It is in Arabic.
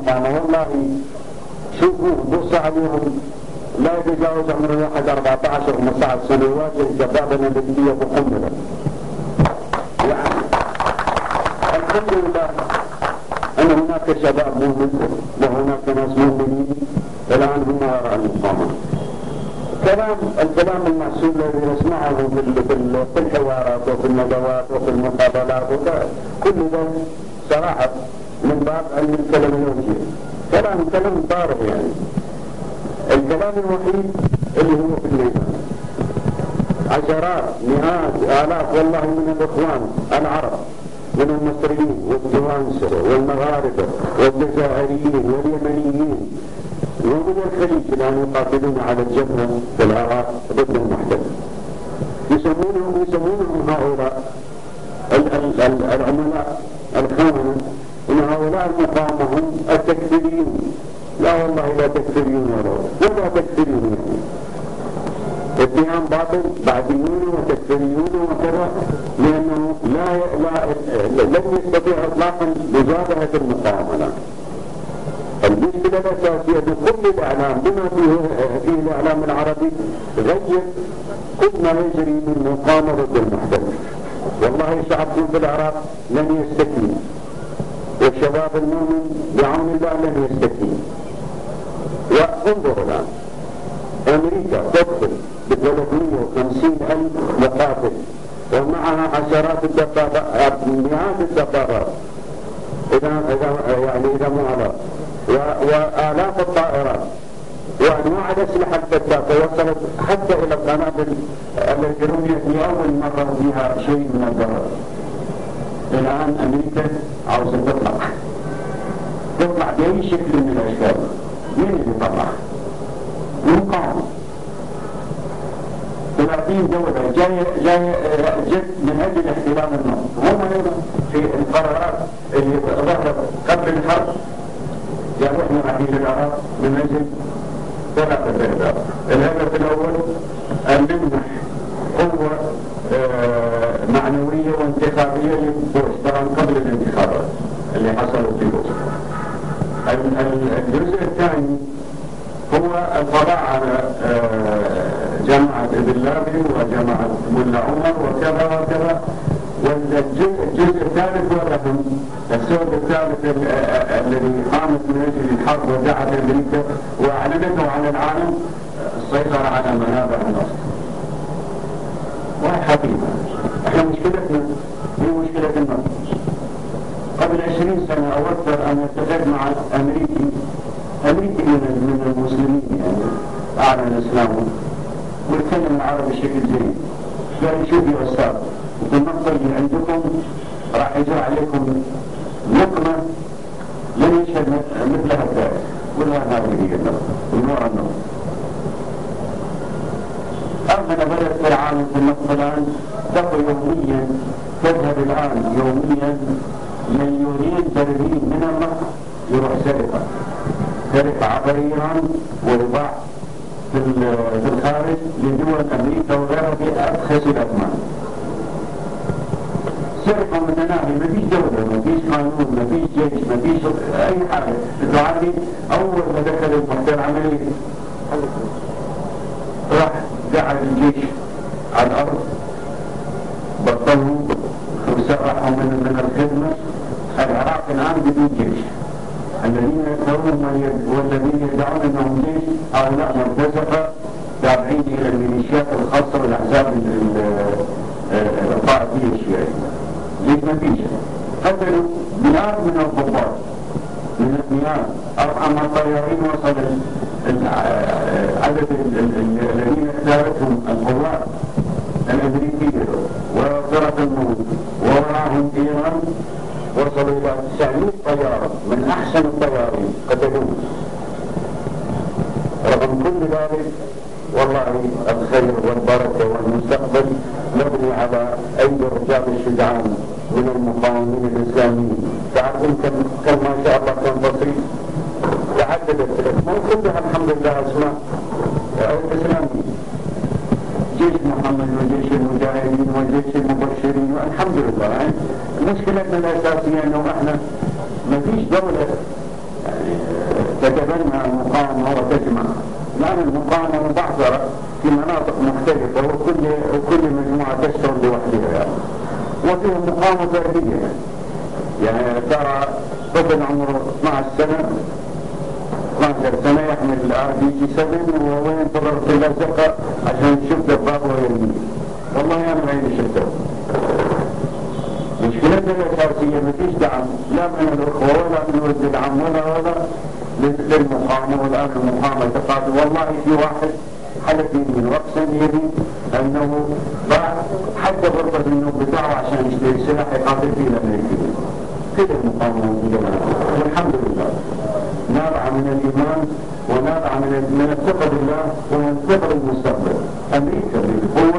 المقاومة والله شوفوا بصوا عليهم لا يتجاوز عمر الواحد 14 و 15 سنة يواجه شبابنا الذي محمدا. يعني الحمد لله أن هناك شباب مؤمن وهناك ناس مؤمنين الآن هم وراء المقاومة. الكلام المحسوب الذي نسمعه في الحوارات وفي الندوات وفي المقابلات كل ذلك صراحة من باب علم الكلام الوجيه كلام فارغ. يعني الكلام الوحيد اللي هو في الميدان عشرات مئات آلاف والله من الإخوان العرب من المصريين والتوانسة والمغاربة والجزائريين واليمنيين ومن الخليج الآن يقاتلون على الجبهة في العراق ضد المحتل. يسمونهم هؤلاء العملاء الخونة إن هؤلاء المقاومة هم التكفيريون. لا والله لا تكفيريون ولا تكفيريون، اتهام باطل بعديون وتكفيريون وكذا، لأنه لن يستطيع إطلاقا مجابهة المقاومة. المشكلة الأساسية بكل الإعلام بما فيه الإعلام العربي غير كل ما يجري من مقاومة ضد المحتل. والله شعبكم في العراق لن يستكين، والشباب المؤمن بعون الله لن يستكين. وانظروا الآن أمريكا تدخل ب350,000 مقاتل ومعها عشرات الدبابات مئات الدبابات إذا مو وآلاف الطائرات وأنواع الأسلحة الفتاكة وصلت حتى إلى القنابل الإلكترونية لأول مرة فيها شيء من الضرر. الآن أمريكا عاوزة تطلع بأي شكل من الأشكال. مين اللي يطلع؟ المقاومة. 30 دولة جاية جد من أجل احتلال النصر. هم في القرارات اللي ظهرت قبل الحرب قالوا احنا رايحين للعراق من أجل 3 أهداف. الهدف الأول أن نمنح قوة معنوية وانتخابية لبوش طبعا قبل الانتخابات اللي حصلت في بوش. الجزء الثاني هو القضاء على جماعة ابن لابن وجماعة ملا عمر وكذا وكذا. والجزء الثالث والأهم السبب الثالث الذي قامت من أجل الحرب ودعت أمريكا وأعلنته على العالم السيطرة على منابع النصر. وحقيقة احنا مشكلتنا هي مشكلة النصر. قبل 20 سنة أو أكثر أن اتفق مع أمريكي من المسلمين يعني أعلن إسلامه ويتكلم العربي بشكل جيد. قال شوف يا أستاذ النقطة اللي عندكم راح يجرى عليكم نقمة لن يشهد مثلها التاريخ. ولا هذه هي النقطة ونور النقطة. أغنى بلد في العالم في النقطة الآن تذهب الآن يوميا مليونين برميل من النفط يروح سرقة عبر إيران ويباع في الخارج لدول أمريكا وغيرها بأرخص الأثمان. سرقة متناهية، ما فيش دولة، ما فيش قانون، ما فيش جيش، ما فيش أي حاجة. الدعاتي أول ما دخل المحتل عملية راح قعد الجيش على الأرض بطلوا وسرحوا من الخدمة. العراق الآن بدون جيش. الذين يدعون والذين يدعون أنهم جيش هؤلاء مرتزقة تابعين إلى الميليشيات الخاصة والأحزاب الطائفية الشيعية. ليش ما فيش؟ قتلوا مئات من الضباط من المئات. أرحم الطيارين وصل عدد الذين اختارتهم القوات الأمريكية وفرق الموت ووراهم إيران وصلوا إلى 900 طيارة من أحسن الطيارين قتلوه. رغم كل ذلك والله الخير والبركة والمستقبل مبني على أيدي الرجال الشجعان من المقاومين الإسلاميين. تعرفون كم ما شاء الله كان بسيط تعددت الأسماء كلها الحمد لله أسماء إسلامية. جيش محمد وجيش المجاهدين وجيش المبشرين والحمد لله. مشكلتنا الأساسية أنه احنا ما فيش دولة يعني تجمع المقاومة وتجمع، لأن المقاومة مبعثرة في مناطق مختلفة وكل مجموعة تشتغل لوحدها يعني. وفيه مقاومة فردية، يعني ترى طفل عمره 12 سنة يحمل RPG-7 وهو ينتظر في اللزقة عشان يشوف دبابة ويرميه. والله أنا ما عندي شفته. مشكلتنا الأساسية ما فيش دعم لا من الأخوة ولا من ولد العم ولا للمقاومة. والآن المقاومة تقاتل. والله في واحد حلف يمين وأقسم يمين أنه باع حتى غرفة النوم بتاعه عشان يشتري سلاح يقاتل فيه الأمريكيين. كده المقاومة موجودة والحمد لله نابعة من الإيمان ونابعة من الثقة بالله ومن ثقة المستقبل. أمريكا بالقوة